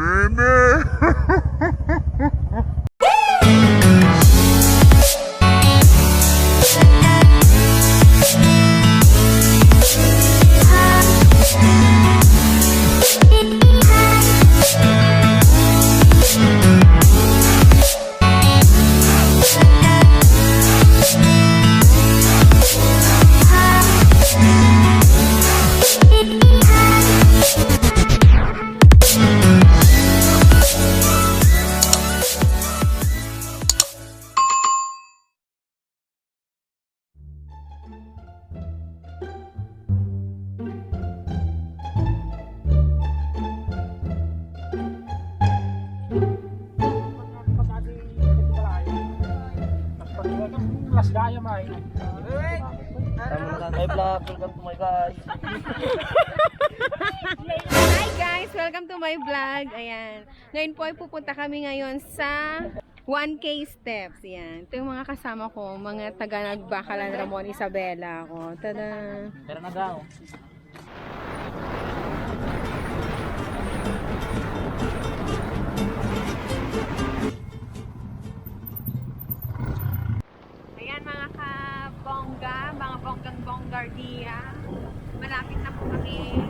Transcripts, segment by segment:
Hi vlog, welcome to my guys. Hi guys, welcome to my vlog. Ayan. Ngayon po ay pupunta kami ngayon sa 1K steps. Ayan. Ito yung mga kasama ko, mga taga Nagbakalan, Ramon, Isabela ako. Tada! Tara na daw. Ayan mga kabongga, mga bonggang-bonggardia. Malapit na po kami.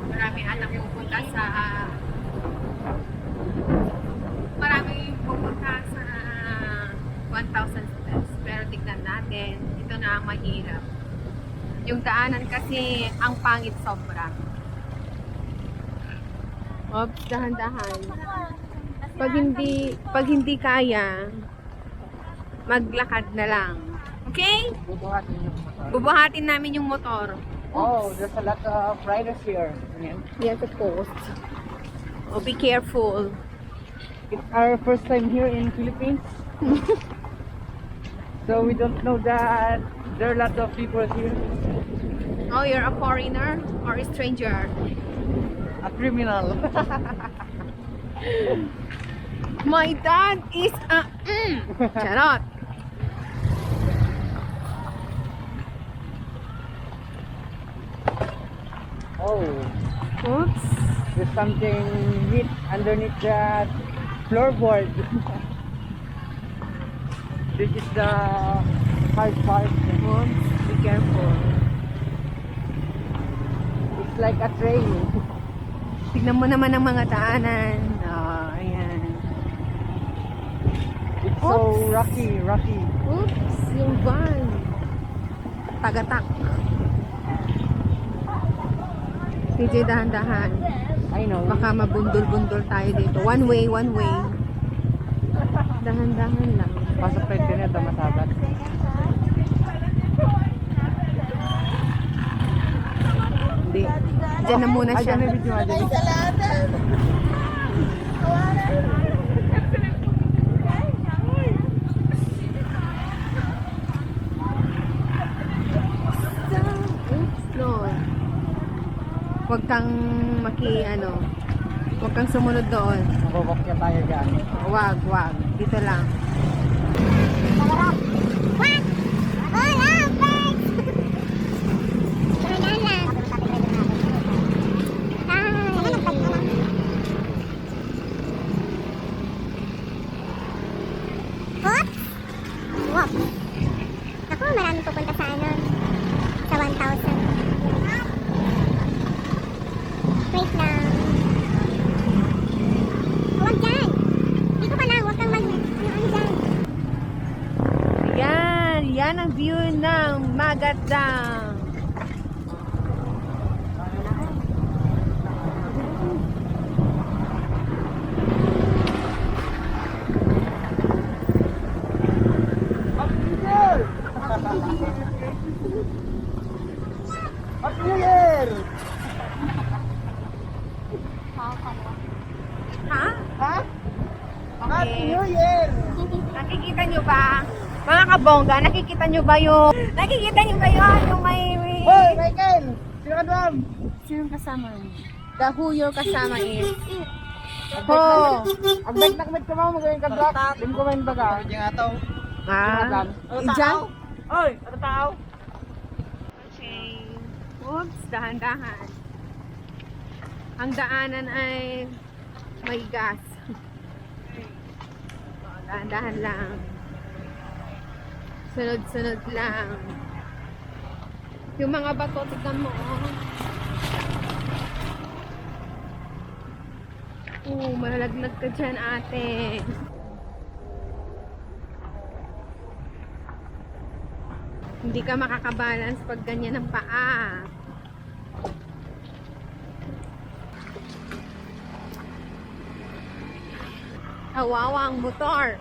Maraming anak pupunta sa pupunta sa 1,000 steps. Pero tignan natin, ito na ang mahirap. Yung daanan kasi ang pangit sobra. Oops, dahan-dahan. Pag hindi kaya, maglakad na lang. Okay? Bubuhatin namin yung motor. Oh, there's a lot of riders here. Yes, of course. Oh, be careful. It's our first time here in Philippines. So we don't know that there are lots of people here. Oh, you're a foreigner or a stranger? A criminal. My dad is a charot. Oh, Oops. there's something neat underneath that floorboard. This is the hard part. Oops. Be careful. It's like a train. Tignan mo naman ang mga daanan. Oh, ayan. It's so rocky. Oops, yung van. Tagatak. PJ, dahan-dahan. I know. Baka mabundol-bundol tayo dito. One way. Dahan-dahan lang. Pasok tayo din ito, masabat. Hindi. Diyan na muna Ay, siya. dyan may video nga dyan. Oops, no. Huwag kang huwag kang sumunod doon. Mababok niya tayo dyan. Wag. Dito lang. Ako, maraming pupunta sa sa 1,000. Wait lang. Huwag dyan. Dito ka lang, huwag kang dyan. Yan ang view ng Magatdam. Happy New Year! Ha? Ha? Happy Okay. New Year! Nakikita nyo ba? Mga kabongga, nakikita nyo ba yung may Hoy, Michael! Sino ka doon? Sinong kasama niyo? The who your kasama is Oh. Ang bait na kamit ka mo, magaling ka drop. Lim ko main baga. Ah. Diyan? Oy, ano tao? Okay. Oops, dahan-dahan. Ang daanan ay may gas. Dahan-dahan lang. Sunod-sunod lang. Yung mga bato, tignan mo, oh. Malalagnat ka dyan, ate. Hindi ka makakabalance pag ganyan ang paa. Kawawa ang motor.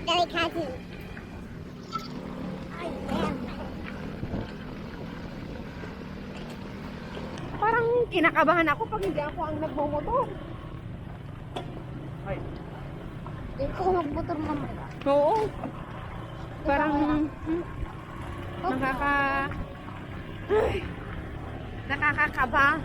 Delikado. Ay, damn. Parang kinakabahan ako pag hindi ako ang nagmumotor. Ay, Hindi ko magmotor mamaya. Oo. Parang nakaka... Ay, nakakakaba.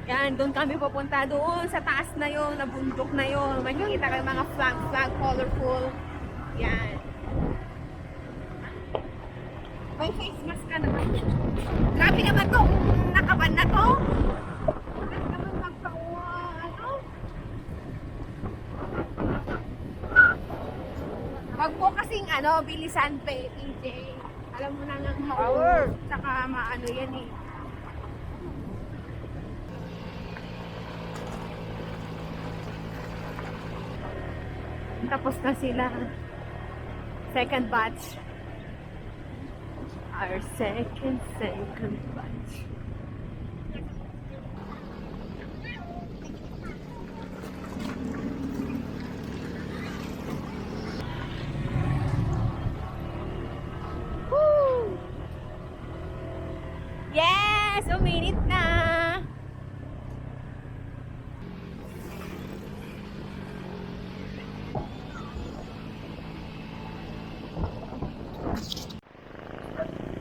Yan, doon kami pupunta doon sa taas na yon, na bundok na yon. Makikita kayo mga flag, colorful. Yan. May face mask ka naman. Grabe naman tong nakaban na to. Grabe naman magpawa, ano? Wag po kasing bilisan PJ. Alam mo na nga Power. Tsaka maano yan eh. Tapos na sila. Second batch. Our second batch. Woo! Yes! Uminit na!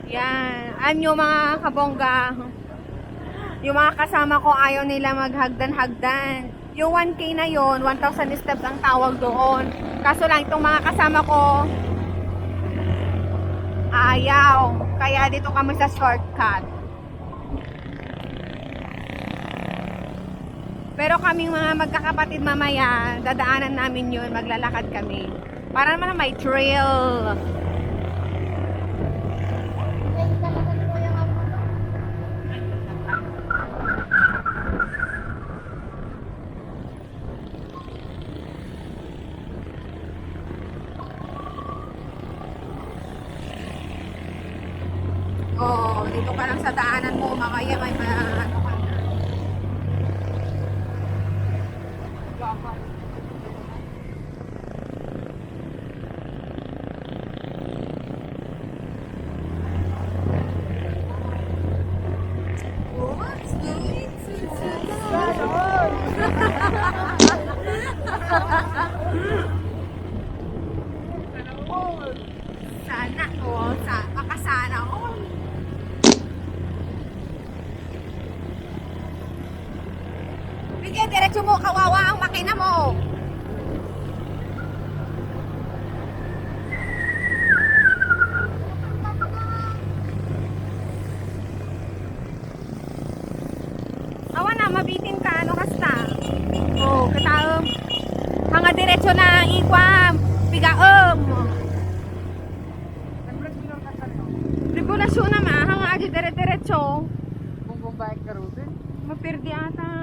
Yan. Anyo mga kabongga. Yung mga kasama ko ayaw nila maghagdan-hagdan. Yung 1K na yon, 1,000 steps ang tawag doon. Kaso lang itong mga kasama ko ayaw. Kaya dito kami sa shortcut. Pero kaming mga magkakapatid mamaya, dadaanan namin yun, maglalakad kami. Para naman may trail. Oh, dito ka lang sa daanan mo, makaya may ano ka na. What's going Sana, makasana all. Bigyan, diretso mo, kawawa ang makina mo. Awa na, mabitin ka, ano kasta? Oh, kataom. Hanga diretso na, ikwam. Pigaom. Regulasyon naman, hanga adi diretso. Kung bike ka rin. Mapirdi ata.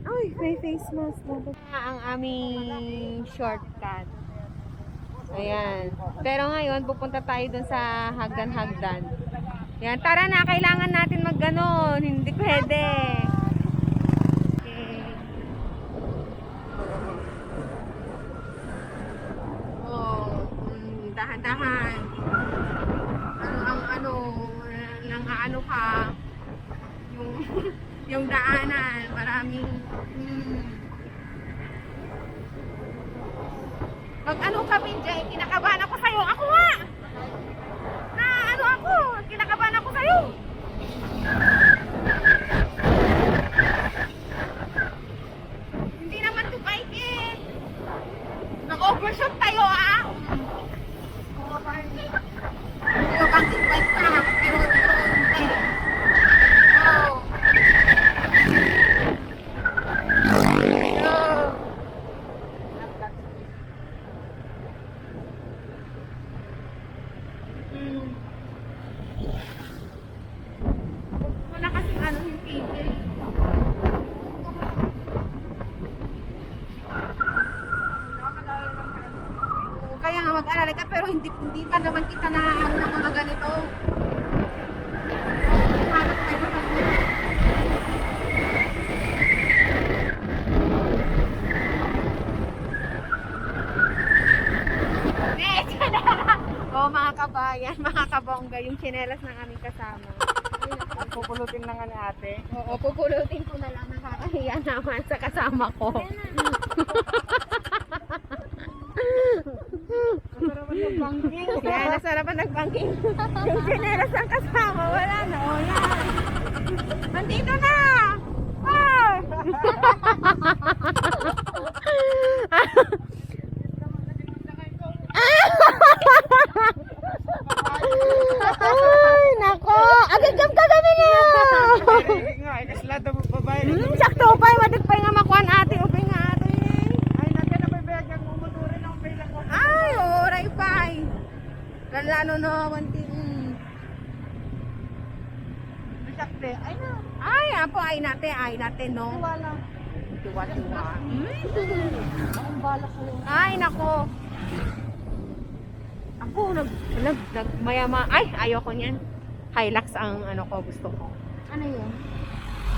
Ay, may face mask na. Ang aming shortcut. Ayan. Pero ngayon, pupunta tayo dun sa hagdan-hagdan. Ayan, tara na. Kailangan natin mag-ganon. Hindi pwede. Okay. Oh, dahan-dahan. Ano ka, yung daanan, maraming Mag-ano kami dyan, kinakabahan ako sa'yo. Ako nga! Na ano ako, kinakabahan ako sa'yo. Hindi naman to bike eh. Nag-overshot tayo ah. Ito kang bike pa, pero hindi. Oh. Wala kasing ano yung tigil. Kaya nga mag-alala ka pero hindi pa naman kita na ano ng mga ganito. Hanap tayo ng mga. Oh, mga kabayan, mga kabongga, yung tsinelas ng aming kasama. Pupulutin na nga ni ate. Oo, pupulutin ko na lang. Nakakahiya naman sa kasama ko. Masarapan ng banking. Yan, nasarapan nagbangking. Yung tsinelas ng kasama, wala na. O, yan. Nandito na! Oh! Ay, nako! Agad-gam ka kami na! Nga, kaslada mo babae. Sakto pa, madagpay nga makuhan ate. Upay nga ate. Ay, natin na may bayag yung umuturin ang bilang ko. Ay, oray pa. Lalo no, wanti. Bisakte. Ay na. Ay, apo, ay natin, no? Wala. Tiwa-tiwa. Ang balak ko yung... Ay, nako. Ako, mayama. Ay, ayoko niyan. Hilux ang ano ko, gusto ko. Ano yun?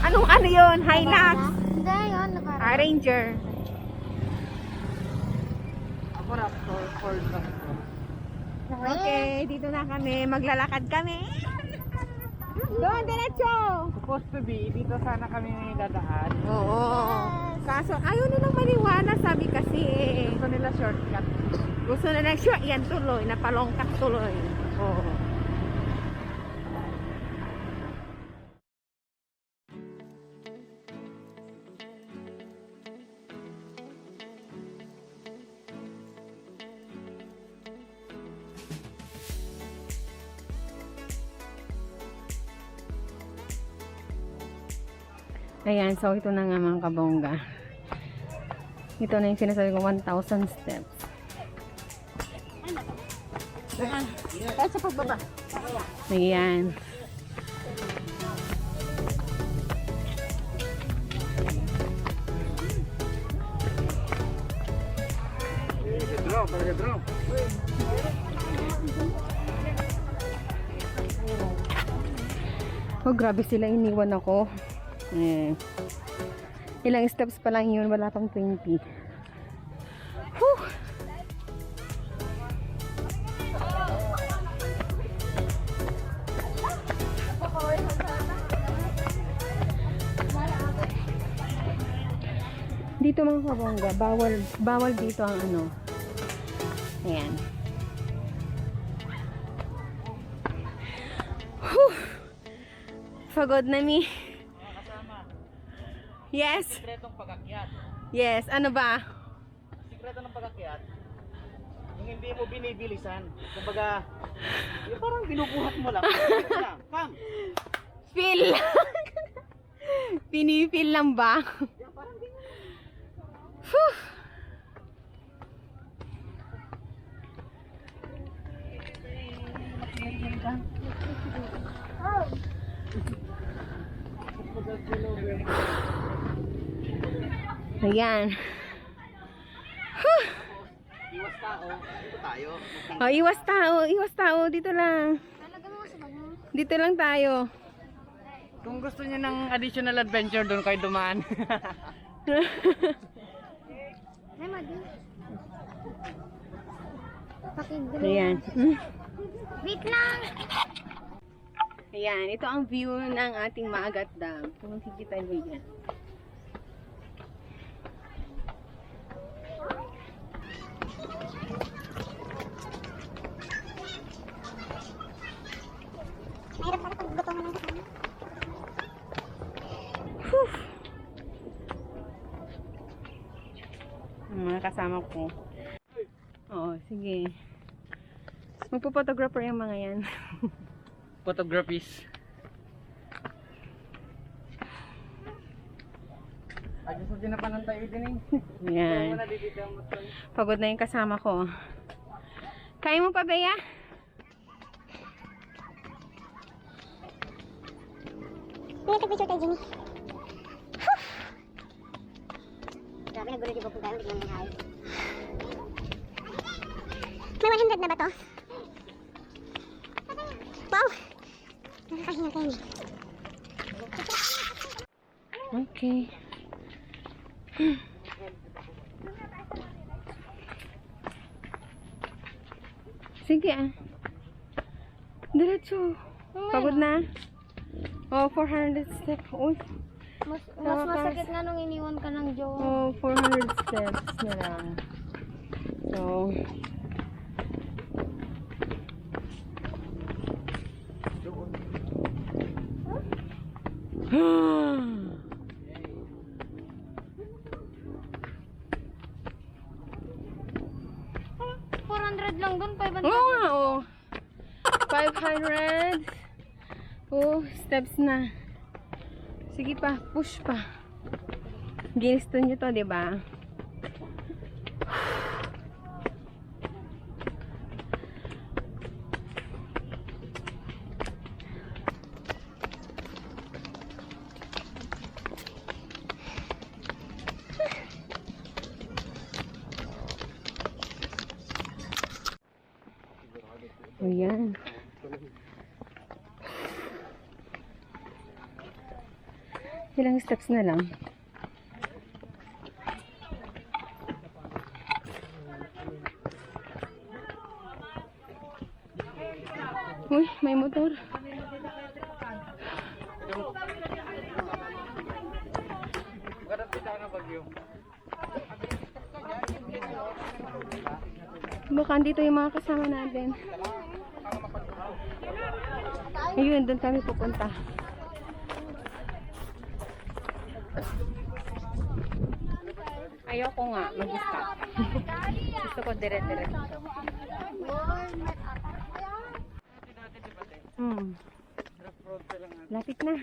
Anong ano yun? Hilux. Hindi, yun. Ah, Ranger. Ako Raptor, Ford Raptor. Okay, dito na kami. Maglalakad kami. Doon, diretso. Supposed to be, dito sana kami dadaan. Oo. Kaso, ayaw nilang maniwala. Sabi kasi eh. Gusto nila shortcut. Gusto na lang, sure, yan tuloy. Napalongkat tuloy. Oo. Ayan, so ito na nga mga kabongga. Ito na yung sinasabi ko, 1,000 steps. Kahit sa pagbaba. Ayan. Drop. Oh, grabe sila, iniwan ako. Eh, ilang steps pa lang yun, wala pang 20. Whew! Dito mga kabongga, bawal dito ang ano. Ayan. Whew! Pagod na mi. Yes. Sikretong pag-akyat. Yes, ano ba? Sikreto ng pag-akyat, yung hindi mo binibilisan. Kumbaga, yung parang binubuhat mo lang. Come. Feel lang. Pinifeel lang ba? Whew. Ayan. Whew. Iwas tao. Dito tayo. Oh, iwas tao. Dito lang. Talaga mo sa bag mo. Dito lang tayo. Kung gusto niyo ng additional adventure, doon kayo dumaan. Ay, madi. Pakiglo. Ayan. Wait lang. Ayan, ito ang view ng ating Maagat Dam. Kung makikita nyo yan. kasama ko. Oo, sige. Magpo-photographer yung mga yan. Photographies. Ay, gusto din na panantay din eh. Yan. Pagod na yung kasama ko. Kaya mo pa, Bea? May nagpicture kay Jimmy. Grabe, nagulo di ba kung tayo biglang may hayop. May 100 na ba to? Wow! Nakakahinga kayo. Okay. Sige ah. Diretso. Pagod na? Oh, 400 steps. Uy. Mas Sa wakas. masakit nga nung iniwan ka ng Joe. Oh, 400 steps na lang. So, $400 lang dun, 500. oo nga, oh. 500. Oh, steps na. Sige pa, push pa. Ginusto nyo to, di ba? Ayan. Ilang steps na lang. Uy, may motor. Baka dito yung mga kasama natin. Ayun, doon kami pupunta. Ayoko nga, mag-stop. Gusto ko dire-diretso. Lapit na.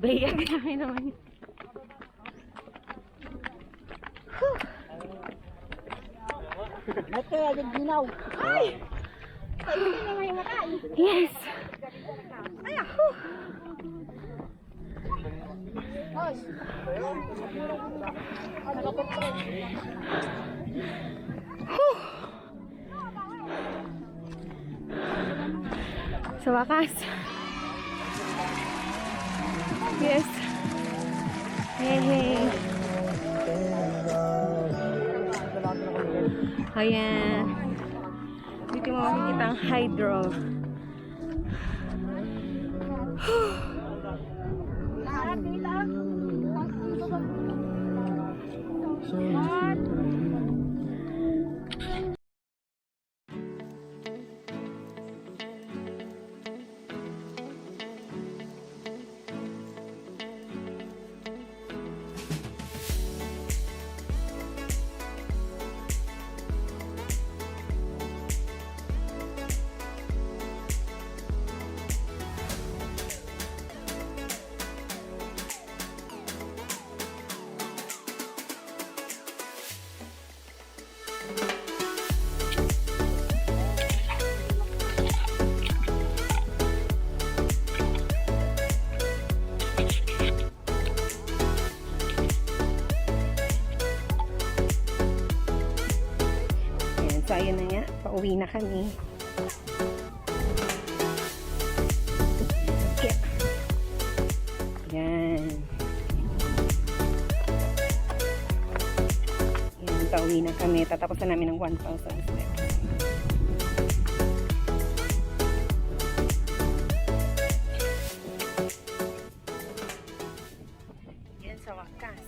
Bayag namin naman. Yes! Sa wakas. Yes. Hey, hey. Ayan. Dito mo makikita ang hydro. So, ayun na nga. Pauwi na kami. Okay. Yan. Yan, pauwi na kami. Tatapusan namin ng 1,000 steps. Yan sa wakas.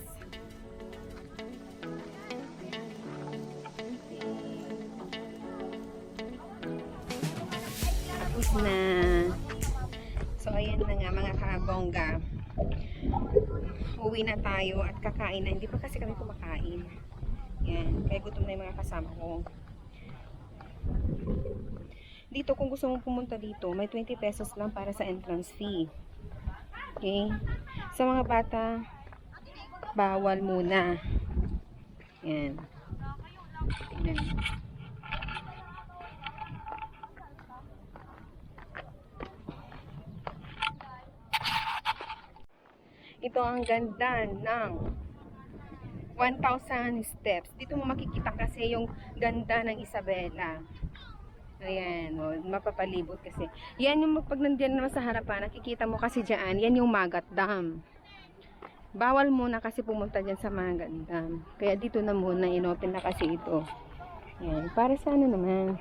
na. So, ayan na nga mga kabongga. Uwi na tayo at kakain na. Hindi pa kasi kami kumakain. Yan. Kaya gutom na yung mga kasama ko. Dito, kung gusto mong pumunta dito, may 20 pesos lang para sa entrance fee. Okay? Sa mga bata, bawal muna. Yan. Tingnan. Ito ang ganda ng 1,000 steps. Dito mo makikita kasi yung ganda ng Isabela. Ayan, o, mapapalibot kasi. Yan yung pag nandiyan naman sa harapan, nakikita mo kasi dyan, yan yung Magat Dam. Bawal muna kasi pumunta dyan sa Magat Dam. Kaya dito na muna, inopen na kasi ito. Ayan, para sa ano naman,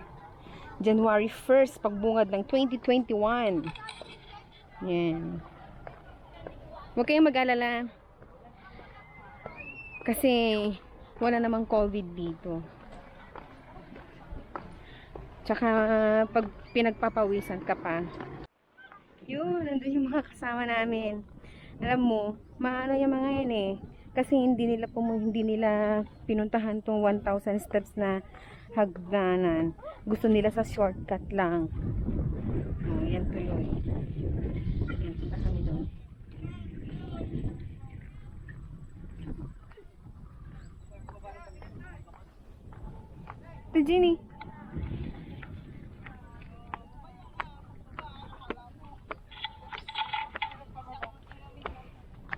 January 1st, pagbungad ng 2021. Ayan. Huwag kayong mag-alala. Kasi wala namang COVID dito. Tsaka pag pinagpapawisan ka pa. Yun, nandun yung mga kasama namin. Alam mo, maano yung mga yan eh. Kasi hindi nila pinuntahan tong 1,000 steps na hagdanan. Gusto nila sa shortcut lang. Oh, yan tuloy. Yan, punta kami doon. Ito, Ginny.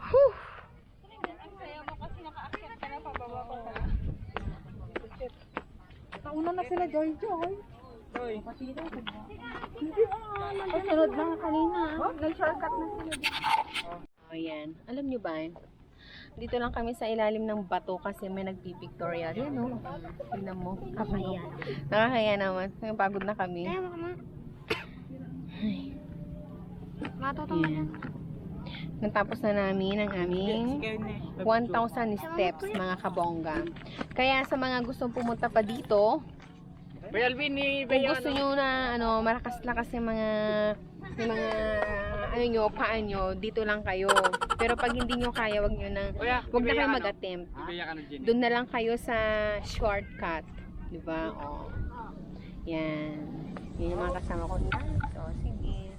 Whew. Nauna na sila, Joy. Hoy. Sunod lang kanina. Nag-shortcut na sila. Oh, yan. Alam nyo ba, dito lang kami sa ilalim ng bato kasi may nagpipictorial. Yan o. Tignan mo. Kakaya. Nakakaya naman. Pagod na kami. Ay. Matuto mo yan. Natapos na namin ang aming 1,000 steps, mga kabongga. Kaya sa mga gustong pumunta pa dito, Bay Alvin ni kung gusto nyo na ano, malakas-lakas yung mga ano nyo, paa nyo, dito lang kayo. Pero pag hindi nyo kaya, wag na kayo mag-attempt. Doon na lang kayo sa shortcut. Diba? O. Yan. Yan yung mga kasama ko. So, sige.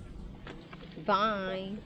Bye!